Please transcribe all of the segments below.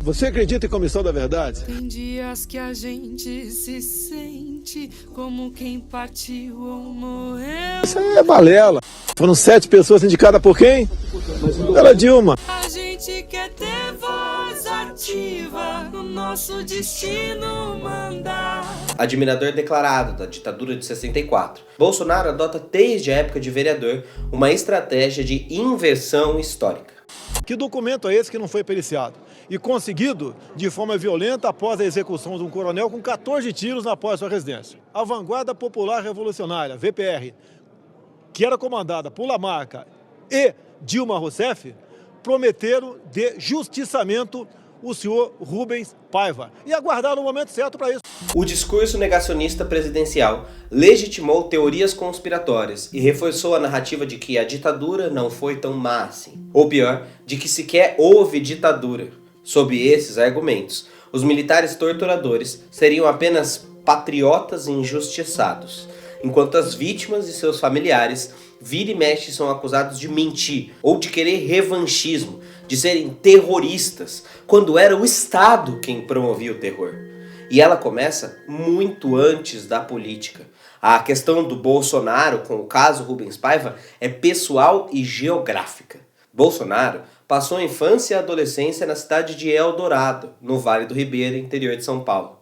Você acredita em comissão da verdade? Tem dias que a gente se sente como quem partiu ou morreu. Isso aí é balela. Foram 7 pessoas indicadas por quem? Pela Dilma. A gente quer ter voz ativa no nosso destino mandar. Admirador declarado da ditadura de 64, Bolsonaro adota desde a época de vereador uma estratégia de inversão histórica. Que documento é esse que não foi periciado? E conseguido de forma violenta após a execução de um coronel com 14 tiros na porta de sua residência. A Vanguarda Popular Revolucionária, VPR, que era comandada por Lamarca e Dilma Rousseff, prometeram de justiçamento o senhor Rubens Paiva e aguardaram o momento certo para isso. O discurso negacionista presidencial legitimou teorias conspiratórias e reforçou a narrativa de que a ditadura não foi tão má assim. Ou pior, de que sequer houve ditadura. Sob esses argumentos, os militares torturadores seriam apenas patriotas injustiçados, enquanto as vítimas e seus familiares vira e mexe são acusados de mentir ou de querer revanchismo, de serem terroristas, quando era o Estado quem promovia o terror. E ela começa muito antes da política. A questão do Bolsonaro com o caso Rubens Paiva é pessoal e geográfica. Bolsonaro passou a infância e a adolescência na cidade de Eldorado, no Vale do Ribeira, interior de São Paulo.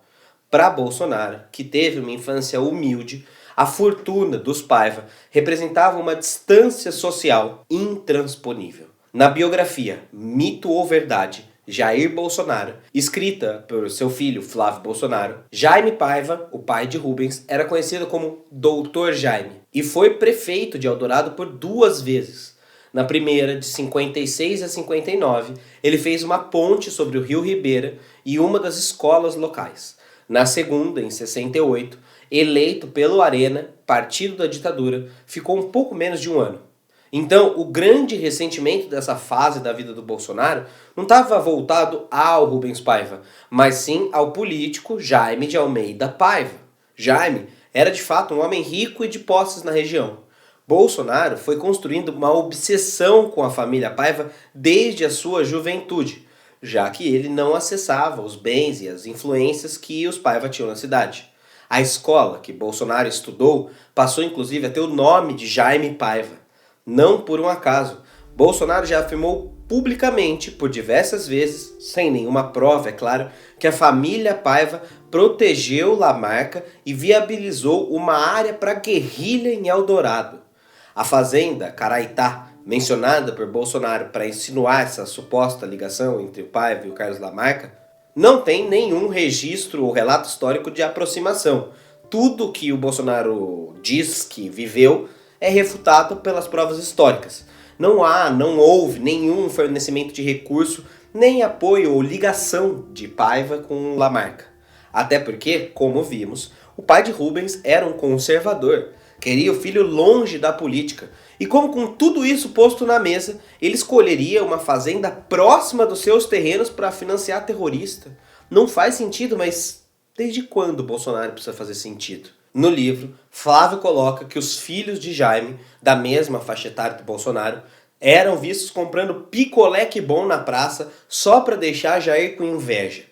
Para Bolsonaro, que teve uma infância humilde, a fortuna dos Paiva representava uma distância social intransponível. Na biografia Mito ou Verdade, Jair Bolsonaro, escrita por seu filho Flávio Bolsonaro, Jaime Paiva, o pai de Rubens, era conhecido como Doutor Jaime e foi prefeito de Eldorado por 2 vezes. Na primeira, de 56 a 59, ele fez uma ponte sobre o Rio Ribeira e uma das escolas locais. Na segunda, em 68, eleito pelo Arena, partido da ditadura, ficou um pouco menos de 1 ano. Então, o grande ressentimento dessa fase da vida do Bolsonaro não estava voltado ao Rubens Paiva, mas sim ao político Jaime de Almeida Paiva. Jaime era de fato um homem rico e de posses na região. Bolsonaro foi construindo uma obsessão com a família Paiva desde a sua juventude, já que ele não acessava os bens e as influências que os Paiva tinham na cidade. A escola que Bolsonaro estudou passou inclusive a ter o nome de Jaime Paiva. Não por um acaso, Bolsonaro já afirmou publicamente, por diversas vezes, sem nenhuma prova, é claro, que a família Paiva protegeu Lamarca e viabilizou uma área para guerrilha em Eldorado. A fazenda Caraitá, mencionada por Bolsonaro para insinuar essa suposta ligação entre o Paiva e o Carlos Lamarca, não tem nenhum registro ou relato histórico de aproximação. Tudo que o Bolsonaro diz que viveu é refutado pelas provas históricas. Não houve nenhum fornecimento de recurso, nem apoio ou ligação de Paiva com Lamarca. Até porque, como vimos, o pai de Rubens era um conservador, queria o filho longe da política. E como com tudo isso posto na mesa, ele escolheria uma fazenda próxima dos seus terrenos para financiar terrorista. Não faz sentido, mas desde quando Bolsonaro precisa fazer sentido? No livro, Flávio coloca que os filhos de Jaime, da mesma faixa etária do Bolsonaro, eram vistos comprando picolé que bom na praça só para deixar Jair com inveja.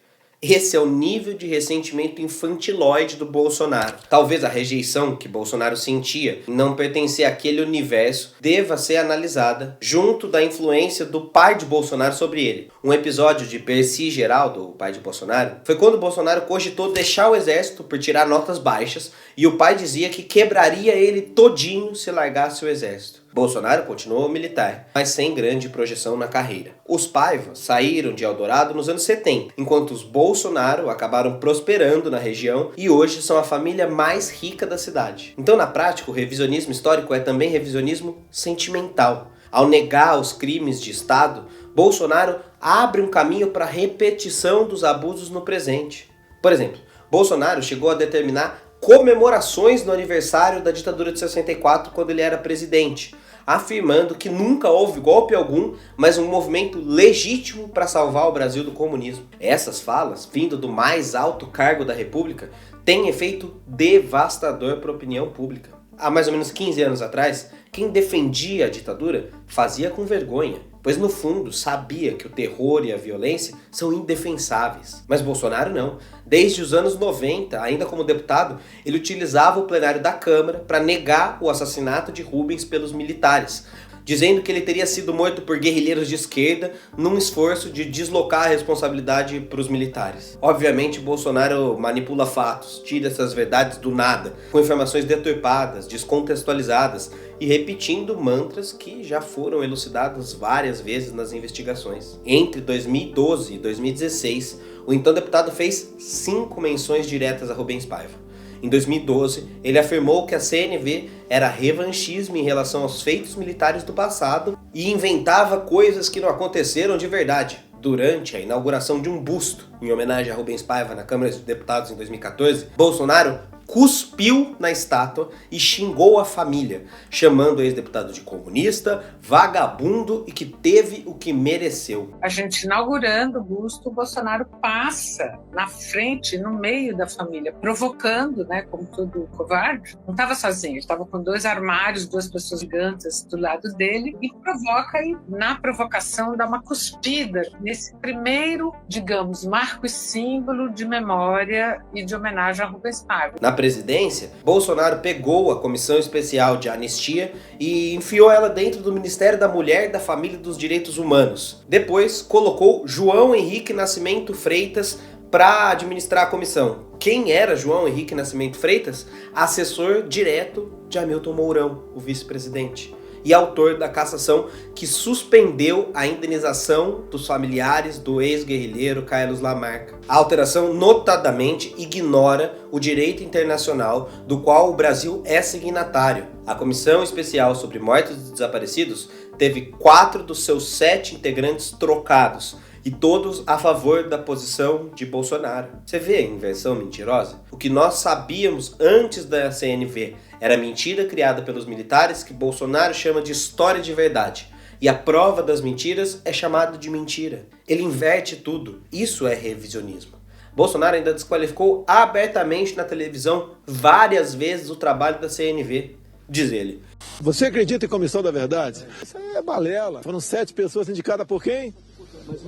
Esse é o nível de ressentimento infantiloide do Bolsonaro. Talvez a rejeição que Bolsonaro sentia em não pertencer àquele universo deva ser analisada junto da influência do pai de Bolsonaro sobre ele. Um episódio de Percy Geraldo, o pai de Bolsonaro, foi quando Bolsonaro cogitou deixar o exército por tirar notas baixas e o pai dizia que quebraria ele todinho se largasse o exército. Bolsonaro continuou militar, mas sem grande projeção na carreira. Os Paiva saíram de Eldorado nos anos 70, enquanto os Bolsonaro acabaram prosperando na região e hoje são a família mais rica da cidade. Então, na prática, o revisionismo histórico é também revisionismo sentimental. Ao negar os crimes de Estado, Bolsonaro abre um caminho para a repetição dos abusos no presente. Por exemplo, Bolsonaro chegou a determinar comemorações no aniversário da ditadura de 64 quando ele era presidente, afirmando que nunca houve golpe algum, mas um movimento legítimo para salvar o Brasil do comunismo. Essas falas, vindo do mais alto cargo da República, têm efeito devastador para a opinião pública. Há mais ou menos 15 anos atrás, quem defendia a ditadura fazia com vergonha. pois no fundo sabia que o terror e a violência são indefensáveis. Mas Bolsonaro não. Desde os anos 90, ainda como deputado, ele utilizava o plenário da Câmara para negar o assassinato de Rubens pelos militares, dizendo que ele teria sido morto por guerrilheiros de esquerda num esforço de deslocar a responsabilidade para os militares. Obviamente, Bolsonaro manipula fatos, tira essas verdades do nada, com informações deturpadas, descontextualizadas e repetindo mantras que já foram elucidados várias vezes nas investigações. Entre 2012 e 2016, o então deputado fez 5 menções diretas a Rubens Paiva. Em 2012, ele afirmou que a CNV era revanchismo em relação aos feitos militares do passado e inventava coisas que não aconteceram de verdade. Durante a inauguração de um busto em homenagem a Rubens Paiva na Câmara dos Deputados em 2014, Bolsonaro cuspiu na estátua e xingou a família, chamando o ex-deputado de comunista, vagabundo e que teve o que mereceu. A gente inaugurando o busto, o Bolsonaro passa na frente, no meio da família, provocando, né, como todo covarde. Não estava sozinho, ele estava com 2 armários, 2 pessoas gigantes do lado dele e provoca, e na provocação dá uma cuspida nesse primeiro, digamos, marco e símbolo de memória e de homenagem a Rubens Paiva. Na presidência, Bolsonaro pegou a Comissão Especial de Anistia e enfiou ela dentro do Ministério da Mulher, da Família e dos Direitos Humanos. Depois, colocou João Henrique Nascimento Freitas para administrar a comissão. Quem era João Henrique Nascimento Freitas? Assessor direto de Hamilton Mourão, o vice-presidente, e autor da cassação que suspendeu a indenização dos familiares do ex-guerrilheiro Carlos Lamarca. A alteração notadamente ignora o direito internacional do qual o Brasil é signatário. A Comissão Especial sobre Mortos e Desaparecidos teve 4 dos seus 7 integrantes trocados, e todos a favor da posição de Bolsonaro. Você vê a inversão mentirosa? O que nós sabíamos antes da CNV era mentira criada pelos militares que Bolsonaro chama de história de verdade. E a prova das mentiras é chamada de mentira. Ele inverte tudo. Isso é revisionismo. Bolsonaro ainda desqualificou abertamente na televisão várias vezes o trabalho da CNV. Diz ele: Você acredita em comissão da verdade? Isso aí é balela. Foram 7 pessoas indicadas por quem?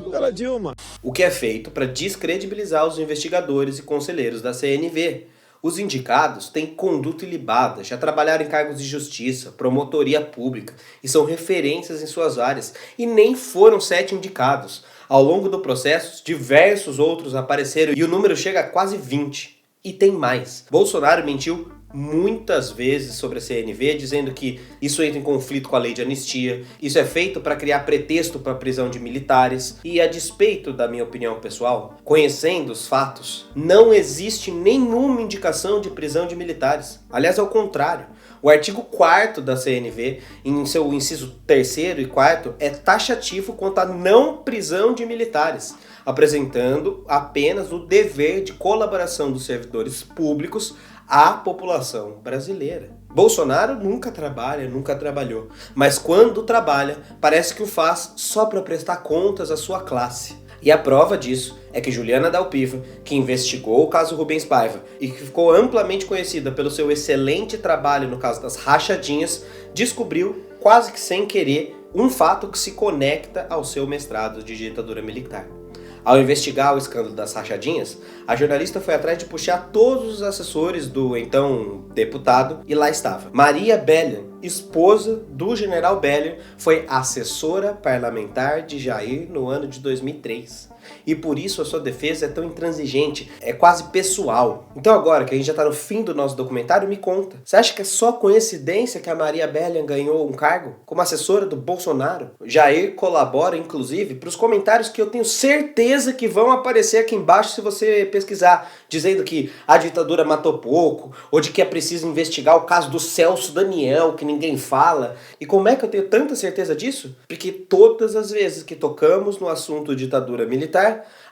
Pela Dilma. O que é feito para descredibilizar os investigadores e conselheiros da CNV. Os indicados têm conduta ilibada, já trabalharam em cargos de justiça, promotoria pública e são referências em suas áreas. E nem foram 7 indicados. Ao longo do processo, diversos outros apareceram e o número chega a quase 20. E tem mais. Bolsonaro mentiu muitas vezes sobre a CNV, dizendo que isso entra em conflito com a lei de anistia, isso é feito para criar pretexto para a prisão de militares, e a despeito da minha opinião pessoal, conhecendo os fatos, não existe nenhuma indicação de prisão de militares. Aliás, ao contrário, o artigo 4º da CNV, em seu inciso 3º e 4º, é taxativo quanto à não prisão de militares, apresentando apenas o dever de colaboração dos servidores públicos à população brasileira. Bolsonaro nunca trabalha, nunca trabalhou, mas quando trabalha, parece que o faz só para prestar contas à sua classe. E a prova disso é que Juliana Dalpiva, que investigou o caso Rubens Paiva e que ficou amplamente conhecida pelo seu excelente trabalho no caso das rachadinhas, descobriu, quase que sem querer, um fato que se conecta ao seu mestrado de ditadura militar. Ao investigar o escândalo das rachadinhas, a jornalista foi atrás de puxar todos os assessores do então deputado e lá estava. Maria Bellion, esposa do general Bellion, foi assessora parlamentar de Jair no ano de 2003. E por isso a sua defesa é tão intransigente, é quase pessoal. Então agora que a gente já está no fim do nosso documentário, me conta. Você acha que é só coincidência que a Maria Bellion ganhou um cargo como assessora do Bolsonaro? Jair colabora, inclusive, para os comentários que eu tenho certeza que vão aparecer aqui embaixo se você pesquisar, dizendo que a ditadura matou pouco, ou de que é preciso investigar o caso do Celso Daniel, que ninguém fala. E como é que eu tenho tanta certeza disso? Porque todas as vezes que tocamos no assunto ditadura militar,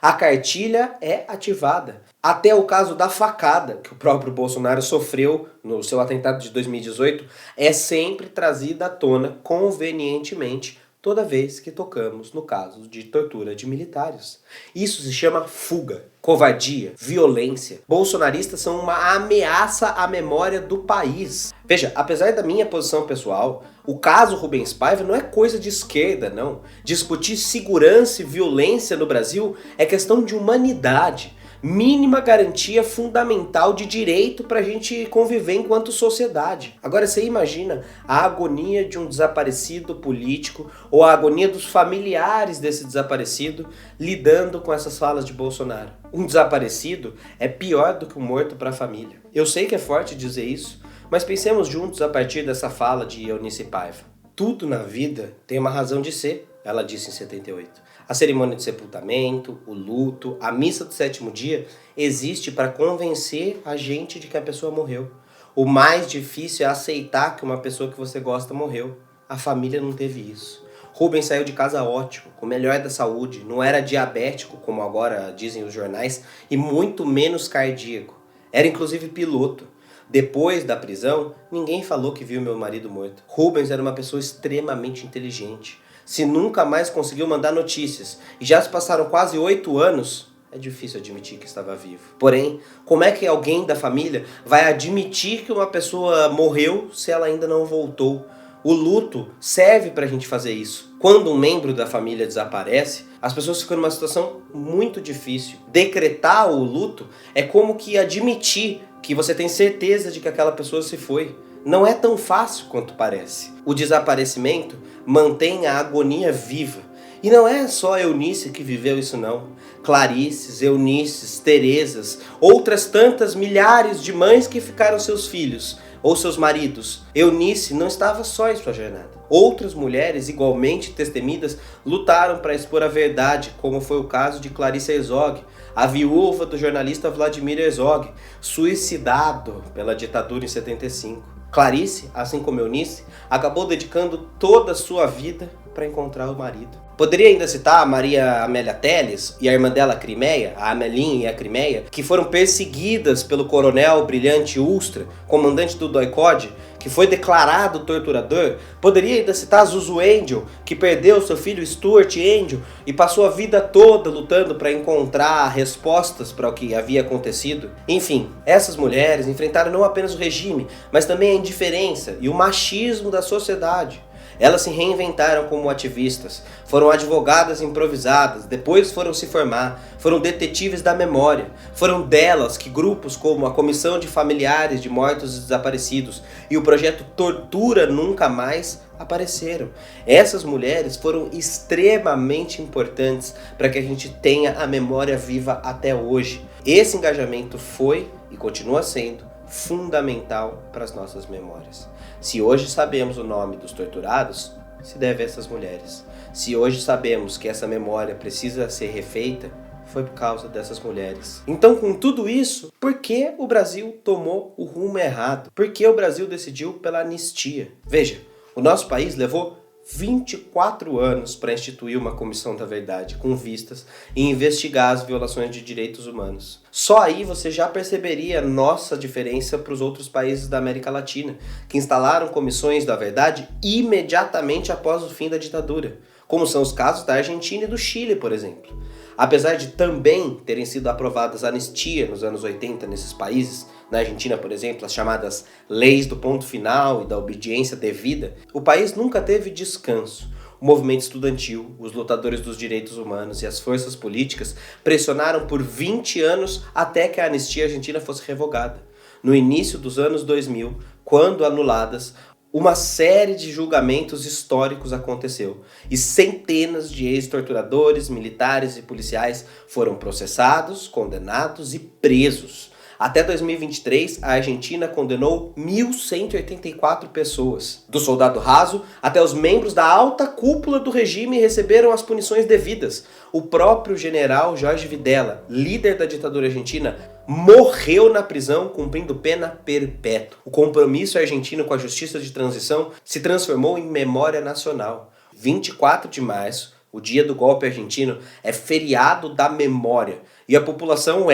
a cartilha é ativada. Até o caso da facada que o próprio Bolsonaro sofreu no seu atentado de 2018 é sempre trazida à tona convenientemente toda vez que tocamos no caso de tortura de militares. Isso se chama fuga, covardia, violência. Bolsonaristas são uma ameaça à memória do país. Veja, apesar da minha posição pessoal, O caso Rubens Paiva não é coisa de esquerda, não. Discutir segurança e violência no Brasil é questão de humanidade. Mínima garantia fundamental de direito para a gente conviver enquanto sociedade. Agora você imagina a agonia de um desaparecido político ou a agonia dos familiares desse desaparecido lidando com essas falas de Bolsonaro. Um desaparecido é pior do que um morto para a família. Eu sei que é forte dizer isso, mas pensemos juntos a partir dessa fala de Eunice Paiva. Tudo na vida tem uma razão de ser, ela disse em 78. A cerimônia de sepultamento, o luto, a missa do sétimo dia existe para convencer a gente de que a pessoa morreu. O mais difícil é aceitar que uma pessoa que você gosta morreu. A família não teve isso. Rubens saiu de casa ótimo, com o melhor da saúde, não era diabético, como agora dizem os jornais, e muito menos cardíaco. Era inclusive piloto. Depois da prisão, ninguém falou que viu meu marido morto. Rubens era uma pessoa extremamente inteligente. Se nunca mais conseguiu mandar notícias e já se passaram quase 8 anos, é difícil admitir que estava vivo. Porém, como é que alguém da família vai admitir que uma pessoa morreu se ela ainda não voltou? O luto serve para a gente fazer isso. Quando um membro da família desaparece, as pessoas ficam numa situação muito difícil. Decretar o luto é como que admitir que você tem certeza de que aquela pessoa se foi. Não é tão fácil quanto parece. O desaparecimento mantém a agonia viva. E não é só Eunice que viveu isso não. Clarices, Eunices, Terezas, outras tantas milhares de mães que ficaram seus filhos ou seus maridos. Eunice não estava só em sua jornada. Outras mulheres igualmente destemidas lutaram para expor a verdade, como foi o caso de Clarice Herzog, a viúva do jornalista Vladimir Herzog, suicidado pela ditadura em 75. Clarice, assim como Eunice, acabou dedicando toda a sua vida para encontrar o marido. Poderia ainda citar a Maria Amélia Telles e a irmã dela, Crimeia, a Amelinha e a Crimeia, que foram perseguidas pelo coronel Brilhante Ustra, comandante do DOI-CODE, que foi declarado torturador. Poderia ainda citar Zuzu Angel, que perdeu seu filho Stuart Angel e passou a vida toda lutando para encontrar respostas para o que havia acontecido. Enfim, essas mulheres enfrentaram não apenas o regime, mas também a indiferença e o machismo da sociedade. Elas se reinventaram como ativistas, foram advogadas improvisadas, depois foram se formar, foram detetives da memória. Foram delas que grupos como a Comissão de Familiares de Mortos e Desaparecidos e o projeto Tortura Nunca Mais apareceram. Essas mulheres foram extremamente importantes para que a gente tenha a memória viva até hoje. Esse engajamento foi e continua sendo fundamental para as nossas memórias. Se hoje sabemos o nome dos torturados, se deve a essas mulheres. Se hoje sabemos que essa memória precisa ser refeita, foi por causa dessas mulheres. Então, com tudo isso, por que o Brasil tomou o rumo errado? Por que o Brasil decidiu pela anistia? Veja, o nosso país levou 24 anos para instituir uma comissão da verdade com vistas em investigar as violações de direitos humanos. Só aí você já perceberia a nossa diferença para os outros países da América Latina, que instalaram comissões da verdade imediatamente após o fim da ditadura, como são os casos da Argentina e do Chile, por exemplo. Apesar de também terem sido aprovadas anistia nos anos 80 nesses países, na Argentina, por exemplo, as chamadas leis do ponto final e da obediência devida, o país nunca teve descanso. O movimento estudantil, os lutadores dos direitos humanos e as forças políticas pressionaram por 20 anos até que a anistia argentina fosse revogada. No início dos anos 2000, quando anuladas, uma série de julgamentos históricos aconteceu e centenas de ex-torturadores, militares e policiais foram processados, condenados e presos. Até 2023, a Argentina condenou 1.184 pessoas. Do soldado raso até os membros da alta cúpula do regime receberam as punições devidas. O próprio general Jorge Videla, líder da ditadura argentina, morreu na prisão cumprindo pena perpétua. O compromisso argentino com a justiça de transição se transformou em memória nacional. 24 de março, o dia do golpe argentino, é feriado da memória. E a população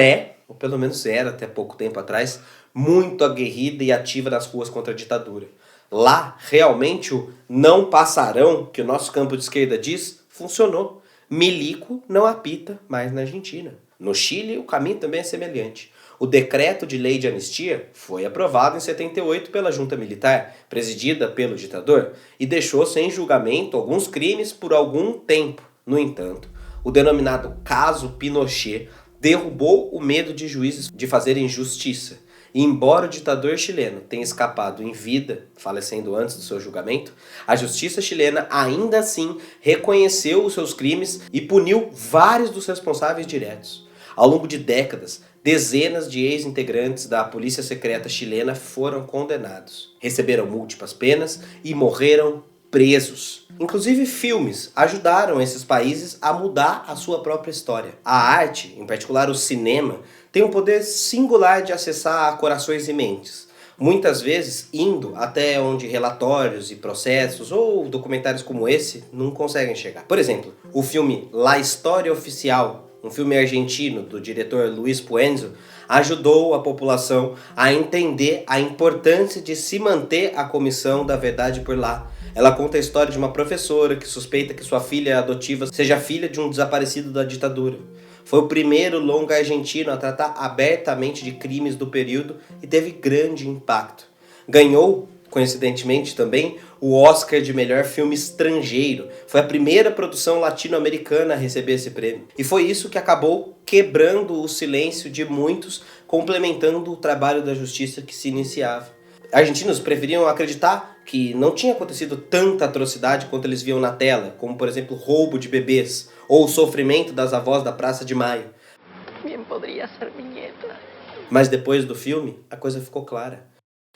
ou pelo menos era até pouco tempo atrás, muito aguerrida e ativa nas ruas contra a ditadura. Lá, realmente, o não passarão, que o nosso campo de esquerda diz, funcionou. milico não apita mais na Argentina. No Chile, o caminho também é semelhante. O decreto de lei de anistia foi aprovado em 78 pela junta militar, presidida pelo ditador, e deixou sem julgamento alguns crimes por algum tempo. No entanto, o denominado caso Pinochet derrubou o medo de juízes de fazerem justiça. E embora o ditador chileno tenha escapado em vida, falecendo antes do seu julgamento, a justiça chilena ainda assim reconheceu os seus crimes e puniu vários dos responsáveis diretos. Ao longo de décadas, dezenas de ex-integrantes da polícia secreta chilena foram condenados, receberam múltiplas penas e morreram presos. Inclusive filmes ajudaram esses países a mudar a sua própria história. A arte, em particular o cinema, tem um poder singular de acessar corações e mentes, muitas vezes indo até onde relatórios e processos ou documentários como esse não conseguem chegar. Por exemplo, o filme La História Oficial, um filme argentino do diretor Luis Puenzo, ajudou a população a entender a importância de se manter a Comissão da Verdade por lá. Ela conta a história de uma professora que suspeita que sua filha adotiva seja filha de um desaparecido da ditadura. Foi o primeiro longa argentino a tratar abertamente de crimes do período e teve grande impacto. Ganhou, coincidentemente também, o Oscar de melhor filme estrangeiro. Foi a primeira produção latino-americana a receber esse prêmio. E foi isso que acabou quebrando o silêncio de muitos, complementando o trabalho da justiça que se iniciava. Argentinos preferiam acreditar que não tinha acontecido tanta atrocidade quanto eles viam na tela, como por exemplo roubo de bebês ou o sofrimento das avós da Praça de Maio. Bien poderia ser minha nieta. Mas depois do filme, a coisa ficou clara.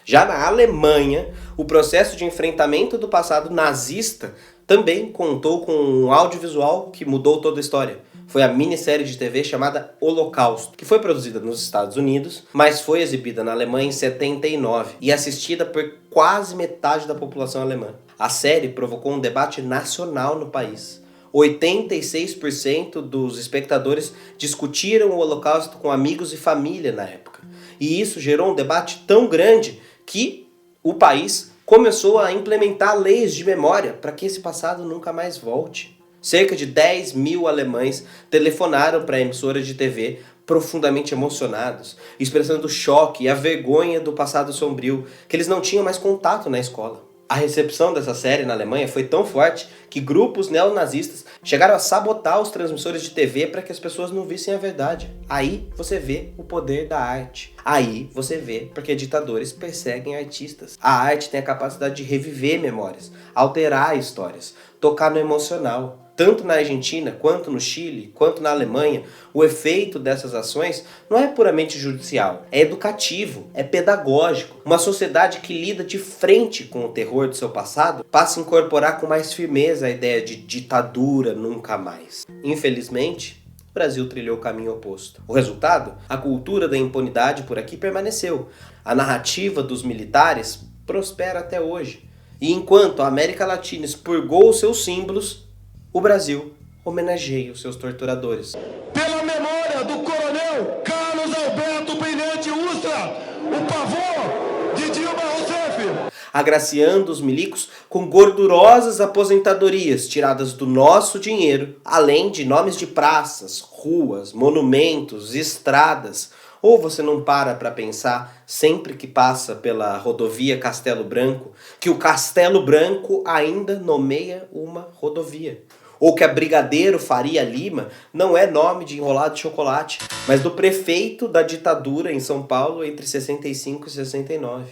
Já na Alemanha, o processo de enfrentamento do passado nazista também contou com um audiovisual que mudou toda a história. Foi a minissérie de TV chamada Holocausto, que foi produzida nos Estados Unidos, mas foi exibida na Alemanha em 79 e assistida por quase metade da população alemã. A série provocou um debate nacional no país. 86% dos espectadores discutiram o Holocausto com amigos e família na época. E isso gerou um debate tão grande que o país começou a implementar leis de memória para que esse passado nunca mais volte. Cerca de 10 mil alemães telefonaram para a emissora de TV profundamente emocionados, expressando o choque e a vergonha do passado sombrio, que eles não tinham mais contato na escola. A recepção dessa série na Alemanha foi tão forte que grupos neonazistas chegaram a sabotar os transmissores de TV para que as pessoas não vissem a verdade. Aí você vê o poder da arte. Aí você vê porque ditadores perseguem artistas. A arte tem a capacidade de reviver memórias, alterar histórias, tocar no emocional. Tanto na Argentina, quanto no Chile, quanto na Alemanha, o efeito dessas ações não é puramente judicial, é educativo, é pedagógico. Uma sociedade que lida de frente com o terror do seu passado passa a incorporar com mais firmeza a ideia de ditadura nunca mais. Infelizmente, o Brasil trilhou o caminho oposto. O resultado? A cultura da impunidade por aqui permaneceu. A narrativa dos militares prospera até hoje. E enquanto a América Latina expurgou os seus símbolos, o Brasil homenageia os seus torturadores. Pela memória do coronel Carlos Alberto Brilhante Ustra, o pavor de Dilma Rousseff. Agraciando os milicos com gordurosas aposentadorias tiradas do nosso dinheiro, além de nomes de praças, ruas, monumentos, estradas. Ou você não para pensar, sempre que passa pela rodovia Castelo Branco, que o Castelo Branco ainda nomeia uma rodovia. Ou que a Brigadeiro Faria Lima não é nome de enrolado de chocolate, mas do prefeito da ditadura em São Paulo entre 65 e 69.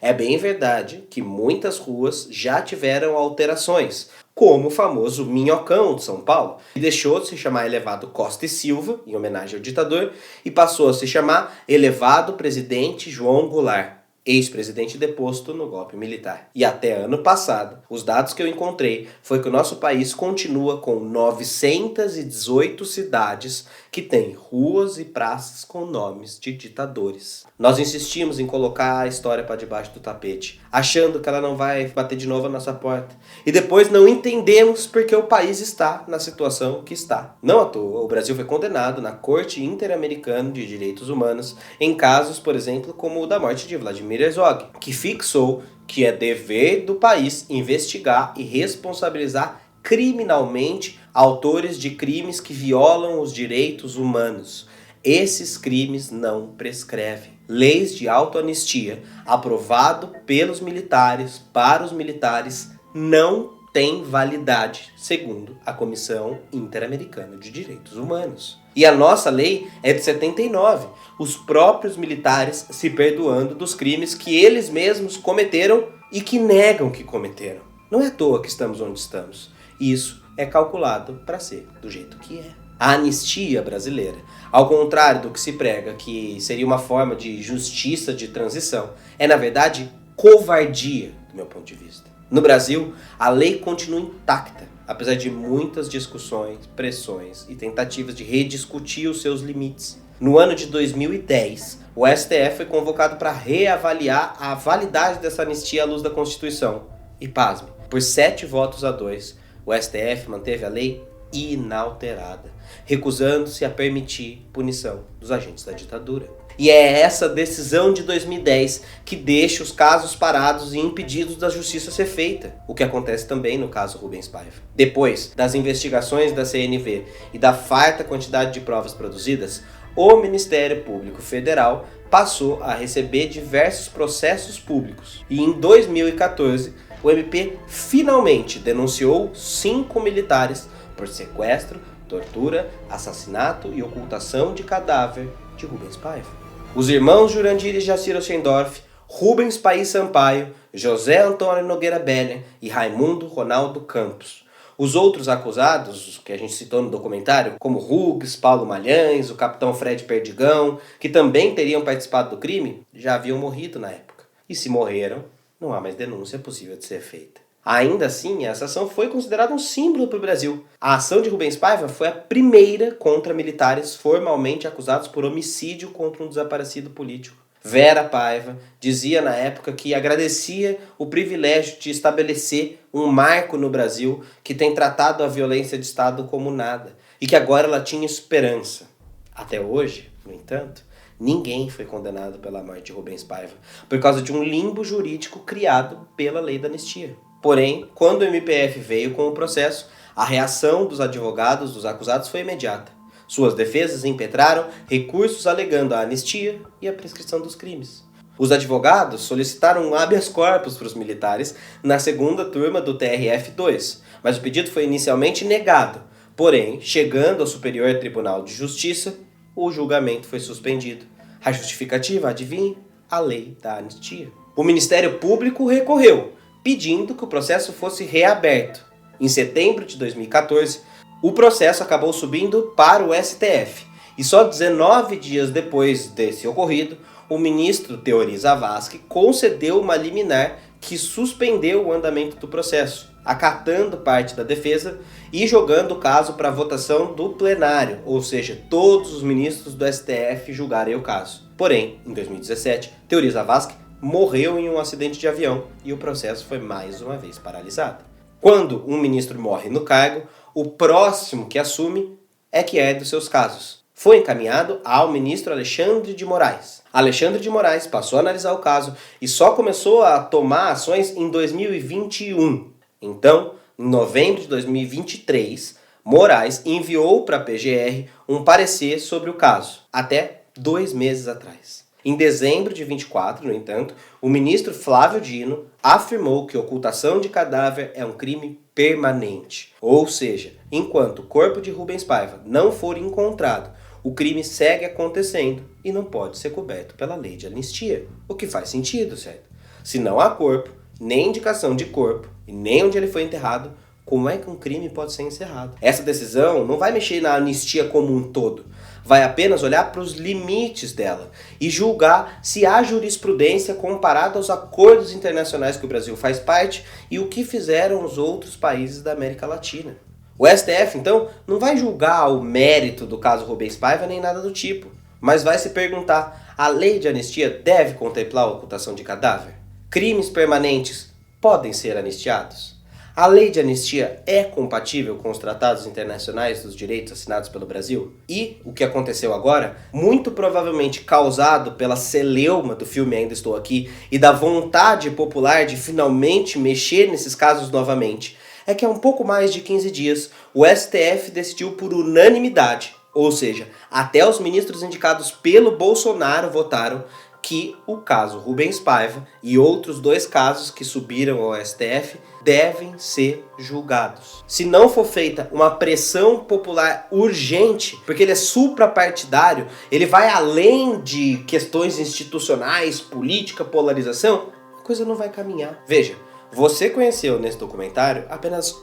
É bem verdade que muitas ruas já tiveram alterações, como o famoso Minhocão de São Paulo, que deixou de se chamar Elevado Costa e Silva, em homenagem ao ditador, e passou a se chamar Elevado Presidente João Goulart, ex-presidente deposto no golpe militar. E até ano passado, os dados que eu encontrei foi que o nosso país continua com 918 cidades que têm ruas e praças com nomes de ditadores. Nós insistimos em colocar a história para debaixo do tapete, achando que ela não vai bater de novo a nossa porta. E depois não entendemos porque o país está na situação que está. Não à toa, o Brasil foi condenado na Corte Interamericana de Direitos Humanos em casos, por exemplo, como o da morte de Vladimir Herzog, que fixou que é dever do país investigar e responsabilizar criminalmente autores de crimes que violam os direitos humanos. Esses crimes não prescrevem. Leis de autoanistia, aprovado pelos militares, para os militares, não têm validade, segundo a Comissão Interamericana de Direitos Humanos. E a nossa lei é de 79, os próprios militares se perdoando dos crimes que eles mesmos cometeram e que negam que cometeram. Não é à toa que estamos onde estamos. Isso é calculado para ser do jeito que é. A anistia brasileira, ao contrário do que se prega que seria uma forma de justiça de transição, é na verdade covardia, do meu ponto de vista. No Brasil, a lei continua intacta, apesar de muitas discussões, pressões e tentativas de rediscutir os seus limites. No ano de 2010, o STF foi convocado para reavaliar a validade dessa anistia à luz da Constituição. E pasme, por 7 votos a 2, o STF manteve a lei inalterada, recusando-se a permitir punição dos agentes da ditadura. E é essa decisão de 2010 que deixa os casos parados e impedidos da justiça ser feita, o que acontece também no caso Rubens Paiva. Depois das investigações da CNV e da farta quantidade de provas produzidas, o Ministério Público Federal passou a receber diversos processos públicos. E em 2014, o MP finalmente denunciou 5 militares por sequestro, tortura, assassinato e ocultação de cadáver de Rubens Paiva. Os irmãos Jurandir e Jacir Oxendorf, Rubens País Sampaio, José Antônio Nogueira Beller e Raimundo Ronaldo Campos. Os outros acusados, que a gente citou no documentário, como Hughes, Paulo Malhães, o capitão Fred Perdigão, que também teriam participado do crime, já haviam morrido na época. E se morreram, não há mais denúncia possível de ser feita. Ainda assim, essa ação foi considerada um símbolo para o Brasil. A ação de Rubens Paiva foi a primeira contra militares formalmente acusados por homicídio contra um desaparecido político. Vera Paiva dizia na época que agradecia o privilégio de estabelecer um marco no Brasil que tem tratado a violência de Estado como nada e que agora ela tinha esperança. Até hoje, no entanto, ninguém foi condenado pela morte de Rubens Paiva por causa de um limbo jurídico criado pela lei da anistia. Porém, quando o MPF veio com o processo, a reação dos advogados dos acusados foi imediata. Suas defesas impetraram recursos alegando a anistia e a prescrição dos crimes. Os advogados solicitaram um habeas corpus para os militares na segunda turma do TRF-2, mas o pedido foi inicialmente negado. Porém, chegando ao Superior Tribunal de Justiça, o julgamento foi suspendido. A justificativa, adivinhe? A lei da anistia. O Ministério Público recorreu, pedindo que o processo fosse reaberto. Em setembro de 2014, o processo acabou subindo para o STF. E só 19 dias depois desse ocorrido, o ministro Teori Zavascki concedeu uma liminar que suspendeu o andamento do processo, acatando parte da defesa e jogando o caso para votação do plenário, ou seja, todos os ministros do STF julgarem o caso. Porém, em 2017, Teori Zavascki morreu em um acidente de avião e o processo foi mais uma vez paralisado. Quando um ministro morre no cargo, o próximo que assume é que herda os seus casos. Foi encaminhado ao ministro Alexandre de Moraes. Alexandre de Moraes passou a analisar o caso e só começou a tomar ações em 2021. Então, em novembro de 2023, Moraes enviou para a PGR um parecer sobre o caso, até 2 meses atrás. Em dezembro de 24, no entanto, o ministro Flávio Dino afirmou que ocultação de cadáver é um crime permanente. Ou seja, enquanto o corpo de Rubens Paiva não for encontrado, o crime segue acontecendo e não pode ser coberto pela lei de anistia. O que faz sentido, certo? Se não há corpo, nem indicação de corpo e nem onde ele foi enterrado, como é que um crime pode ser encerrado? Essa decisão não vai mexer na anistia como um todo. Vai apenas olhar para os limites dela e julgar se há jurisprudência comparada aos acordos internacionais que o Brasil faz parte e o que fizeram os outros países da América Latina. O STF, então, não vai julgar o mérito do caso Rubens Paiva nem nada do tipo, mas vai se perguntar: a lei de anistia deve contemplar a ocultação de cadáver? Crimes permanentes podem ser anistiados? A lei de anistia é compatível com os tratados internacionais dos direitos assinados pelo Brasil? E o que aconteceu agora, muito provavelmente causado pela celeuma do filme Ainda Estou Aqui e da vontade popular de finalmente mexer nesses casos novamente, é que há um pouco mais de 15 dias, o STF decidiu por unanimidade, ou seja, até os ministros indicados pelo Bolsonaro votaram que o caso Rubens Paiva e outros 2 casos que subiram ao STF devem ser julgados. Se não for feita uma pressão popular urgente, porque ele é suprapartidário, ele vai além de questões institucionais, política, polarização, a coisa não vai caminhar. Veja, você conheceu nesse documentário apenas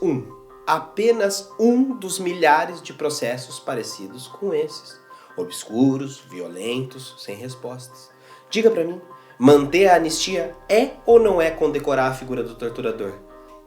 um dos milhares de processos parecidos com esses. Obscuros, violentos, sem respostas. Diga pra mim, manter a anistia é ou não é condecorar a figura do torturador?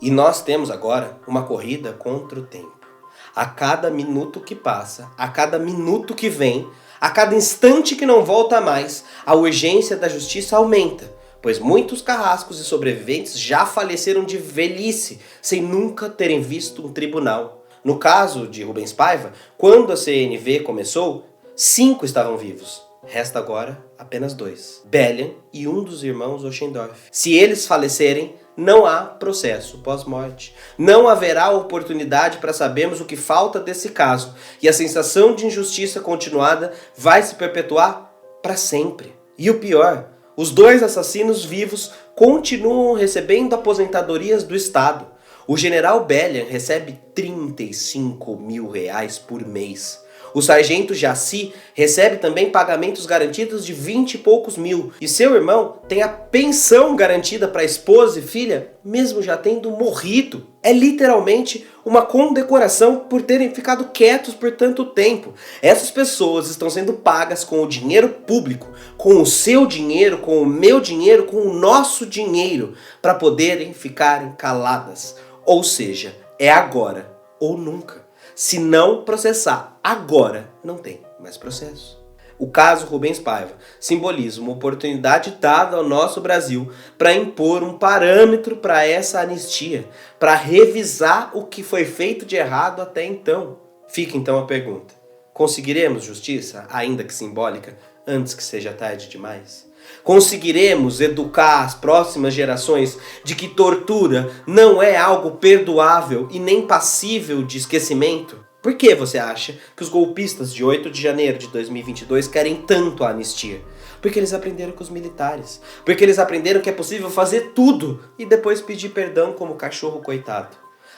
E nós temos agora uma corrida contra o tempo. A cada minuto que passa, a cada minuto que vem, a cada instante que não volta mais, a urgência da justiça aumenta, pois muitos carrascos e sobreviventes já faleceram de velhice, sem nunca terem visto um tribunal. No caso de Rubens Paiva, quando a CNV começou, 5 estavam vivos. Resta agora apenas 2, Bellian e um dos irmãos Oschendorf. Se eles falecerem, não há processo pós-morte. Não haverá oportunidade para sabermos o que falta desse caso. E a sensação de injustiça continuada vai se perpetuar para sempre. E o pior, os 2 assassinos vivos continuam recebendo aposentadorias do Estado. O general Bellian recebe 35 mil reais por mês. O sargento Jaci recebe também pagamentos garantidos de 20 e poucos mil. E seu irmão tem a pensão garantida para a esposa e filha, mesmo já tendo morrido. É literalmente uma condecoração por terem ficado quietos por tanto tempo. Essas pessoas estão sendo pagas com o dinheiro público, com o seu dinheiro, com o meu dinheiro, com o nosso dinheiro, para poderem ficarem caladas. Ou seja, é agora ou nunca. Se não processar agora, não tem mais processo. O caso Rubens Paiva simboliza uma oportunidade dada ao nosso Brasil para impor um parâmetro para essa anistia, para revisar o que foi feito de errado até então. Fica então a pergunta: conseguiremos justiça, ainda que simbólica, antes que seja tarde demais? Conseguiremos educar as próximas gerações de que tortura não é algo perdoável e nem passível de esquecimento? Por que você acha que os golpistas de 8 de janeiro de 2022 querem tanto a anistia? Porque eles aprenderam com os militares. Porque eles aprenderam que é possível fazer tudo e depois pedir perdão como cachorro coitado.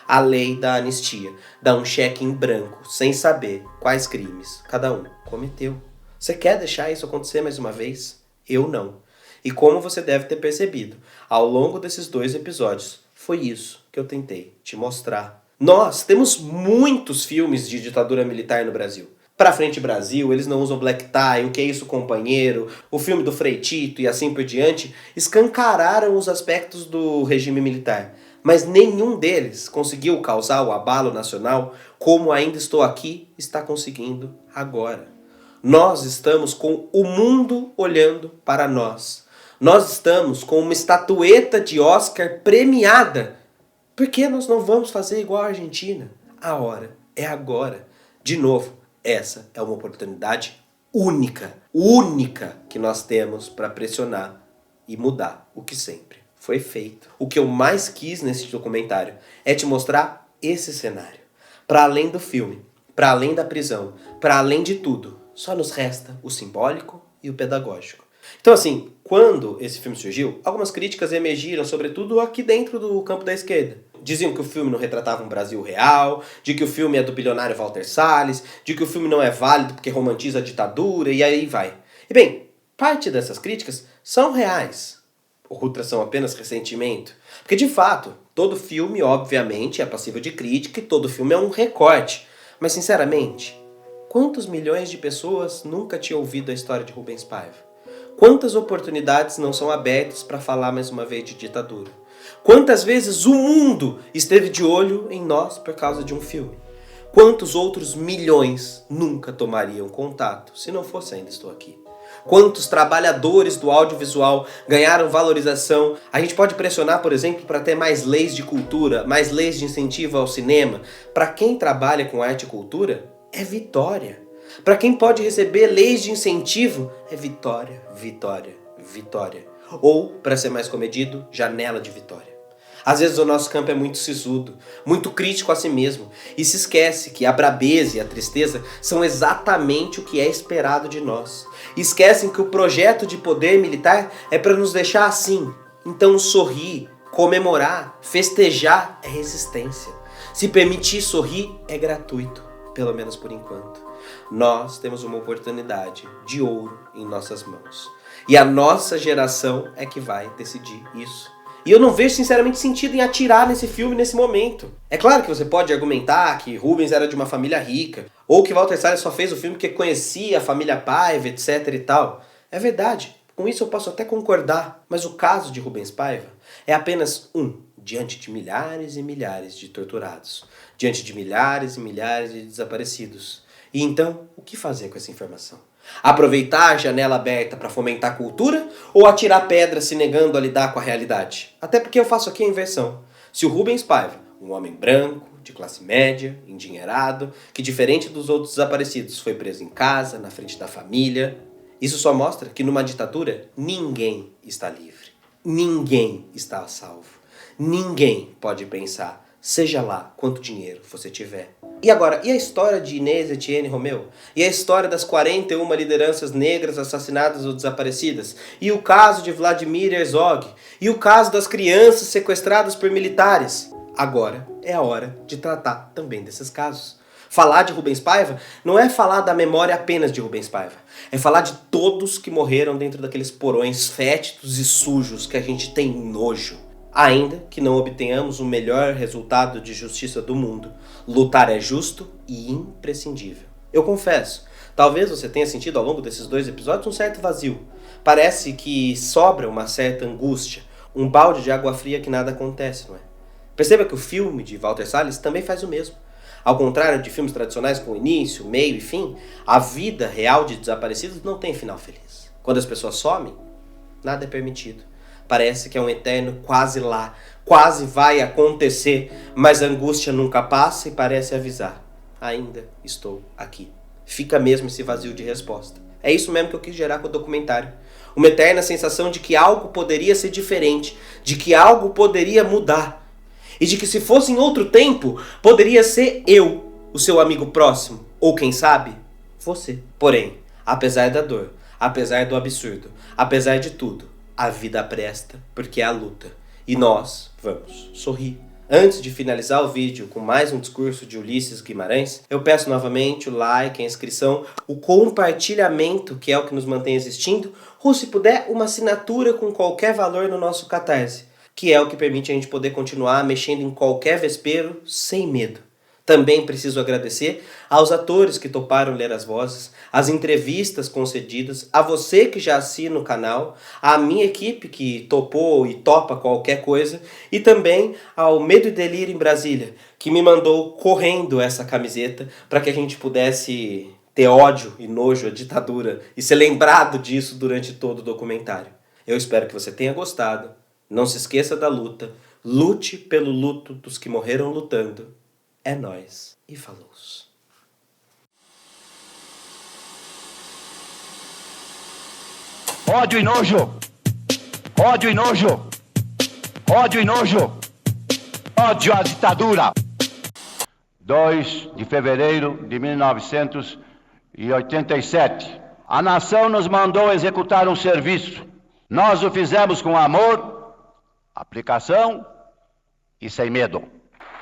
A lei da anistia dá um cheque em branco, sem saber quais crimes cada um cometeu. Você quer deixar isso acontecer mais uma vez? Eu não. E como você deve ter percebido, ao longo desses 2 episódios, foi isso que eu tentei te mostrar. Nós temos muitos filmes de ditadura militar no Brasil. Pra Frente Brasil, Eles Não Usam Black Tie, O Que É Isso, Companheiro, o filme do Frei Tito e assim por diante, escancararam os aspectos do regime militar. Mas nenhum deles conseguiu causar o abalo nacional como Ainda Estou Aqui está conseguindo agora. Nós estamos com o mundo olhando para nós. Nós estamos com uma estatueta de Oscar premiada. Por que nós não vamos fazer igual a Argentina? A hora é agora. De novo, essa é uma oportunidade única que nós temos para pressionar e mudar o que sempre foi feito. O que eu mais quis nesse documentário é te mostrar esse cenário. Para além do filme, para além da prisão, para além de tudo, só nos resta o simbólico e o pedagógico. Então assim, quando esse filme surgiu, algumas críticas emergiram, sobretudo aqui dentro do campo da esquerda. Diziam que o filme não retratava um Brasil real, de que o filme é do bilionário Walter Salles, de que o filme não é válido porque romantiza a ditadura e aí vai. E bem, parte dessas críticas são reais. Outras são apenas ressentimento. Porque de fato, todo filme obviamente é passível de crítica e todo filme é um recorte. Mas sinceramente, quantos milhões de pessoas nunca tinham ouvido a história de Rubens Paiva? Quantas oportunidades não são abertas para falar mais uma vez de ditadura? Quantas vezes o mundo esteve de olho em nós por causa de um filme? Quantos outros milhões nunca tomariam contato se não fosse Ainda Estou Aqui? Quantos trabalhadores do audiovisual ganharam valorização? A gente pode pressionar, por exemplo, para ter mais leis de cultura, mais leis de incentivo ao cinema. Para quem trabalha com arte e cultura, é vitória. Para quem pode receber leis de incentivo, é vitória, vitória, vitória. Ou, para ser mais comedido, janela de vitória. Às vezes o nosso campo é muito sisudo, muito crítico a si mesmo, e se esquece que a brabeza e a tristeza são exatamente o que é esperado de nós. E esquecem que o projeto de poder militar é para nos deixar assim. Então sorrir, comemorar, festejar é resistência. Se permitir sorrir é gratuito, pelo menos por enquanto. Nós temos uma oportunidade de ouro em nossas mãos. E a nossa geração é que vai decidir isso. E eu não vejo sinceramente sentido em atirar nesse filme nesse momento. É claro que você pode argumentar que Rubens era de uma família rica, ou que Walter Salles só fez o filme porque conhecia a família Paiva, etc e tal. É verdade, com isso eu posso até concordar, mas o caso de Rubens Paiva é apenas um diante de milhares e milhares de torturados, diante de milhares e milhares de desaparecidos. E então, o que fazer com essa informação? Aproveitar a janela aberta para fomentar a cultura ou atirar pedra se negando a lidar com a realidade? Até porque eu faço aqui a inversão. Se o Rubens Paiva, um homem branco, de classe média, endinheirado, que diferente dos outros desaparecidos foi preso em casa, na frente da família, isso só mostra que numa ditadura ninguém está livre. Ninguém está a salvo. Ninguém pode pensar, seja lá quanto dinheiro você tiver. E agora, e a história de Inês Etienne Romeu? E a história das 41 lideranças negras assassinadas ou desaparecidas? E o caso de Vladimir Herzog? E o caso das crianças sequestradas por militares? Agora é a hora de tratar também desses casos. Falar de Rubens Paiva não é falar da memória apenas de Rubens Paiva. É falar de todos que morreram dentro daqueles porões fétidos e sujos que a gente tem nojo. Ainda que não obtenhamos o melhor resultado de justiça do mundo, lutar é justo e imprescindível. Eu confesso, talvez você tenha sentido ao longo desses 2 episódios um certo vazio. Parece que sobra uma certa angústia, um balde de água fria que nada acontece, não é? Perceba que o filme de Walter Salles também faz o mesmo. Ao contrário de filmes tradicionais com início, meio e fim, a vida real de desaparecidos não tem final feliz. Quando as pessoas somem, nada é permitido. Parece que é um eterno quase lá, quase vai acontecer, mas a angústia nunca passa e parece avisar. Ainda estou aqui. Fica mesmo esse vazio de resposta. É isso mesmo que eu quis gerar com o documentário. Uma eterna sensação de que algo poderia ser diferente, de que algo poderia mudar. E de que se fosse em outro tempo, poderia ser eu, o seu amigo próximo, ou quem sabe, você. Porém, apesar da dor, apesar do absurdo, apesar de tudo, a vida presta, porque é a luta. E nós vamos sorrir. Antes de finalizar o vídeo com mais um discurso de Ulisses Guimarães, eu peço novamente o like, a inscrição, o compartilhamento, que é o que nos mantém existindo, ou se puder, uma assinatura com qualquer valor no nosso Catarse, que é o que permite a gente poder continuar mexendo em qualquer vespeiro sem medo. Também preciso agradecer aos atores que toparam ler as vozes, as entrevistas concedidas, a você que já assina o canal, à minha equipe que topou e topa qualquer coisa, e também ao Medo e Delírio em Brasília, que me mandou correndo essa camiseta para que a gente pudesse ter ódio e nojo à ditadura e ser lembrado disso durante todo o documentário. Eu espero que você tenha gostado. Não se esqueça da luta. Lute pelo luto dos que morreram lutando. É nóis e falou. Ódio e nojo! Ódio e nojo! Ódio e nojo! Ódio à ditadura! 2 de fevereiro de 1987. A nação nos mandou executar um serviço. Nós o fizemos com amor, aplicação e sem medo.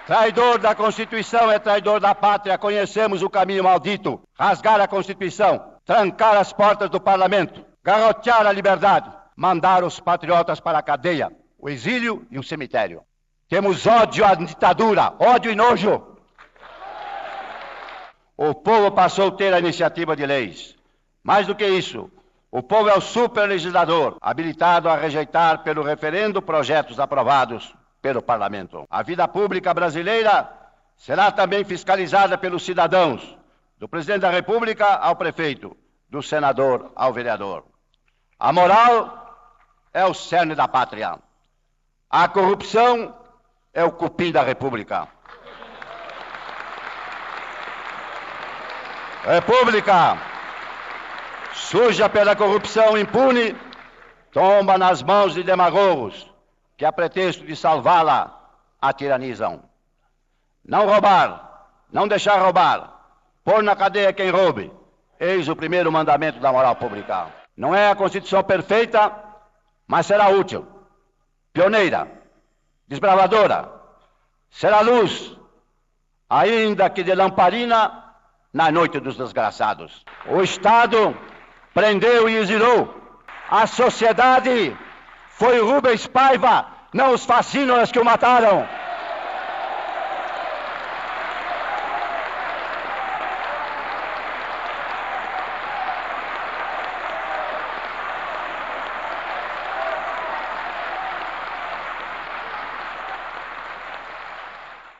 Traidor da Constituição é traidor da pátria. Conhecemos o caminho maldito. Rasgar a Constituição, trancar as portas do parlamento, garrotear a liberdade, mandar os patriotas para a cadeia, o exílio e o cemitério. Temos ódio à ditadura, ódio e nojo. O povo passou a ter a iniciativa de leis. Mais do que isso, o povo é o superlegislador, habilitado a rejeitar pelo referendo projetos aprovados pelo parlamento. A vida pública brasileira será também fiscalizada pelos cidadãos, do presidente da República ao prefeito, do senador ao vereador. A moral é o cerne da pátria. A corrupção é o cupim da República. República suja pela corrupção impune, tomba nas mãos de demagogos, que, a pretexto de salvá-la, a tiranizam. Não roubar, não deixar roubar, pôr na cadeia quem roube, eis o primeiro mandamento da moral pública. Não é a Constituição perfeita, mas será útil, pioneira, desbravadora, será luz, ainda que de lamparina, na noite dos desgraçados. O Estado prendeu e exilou. A sociedade foi Rubens Paiva, não os fascínoras que o mataram.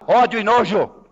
Ódio e nojo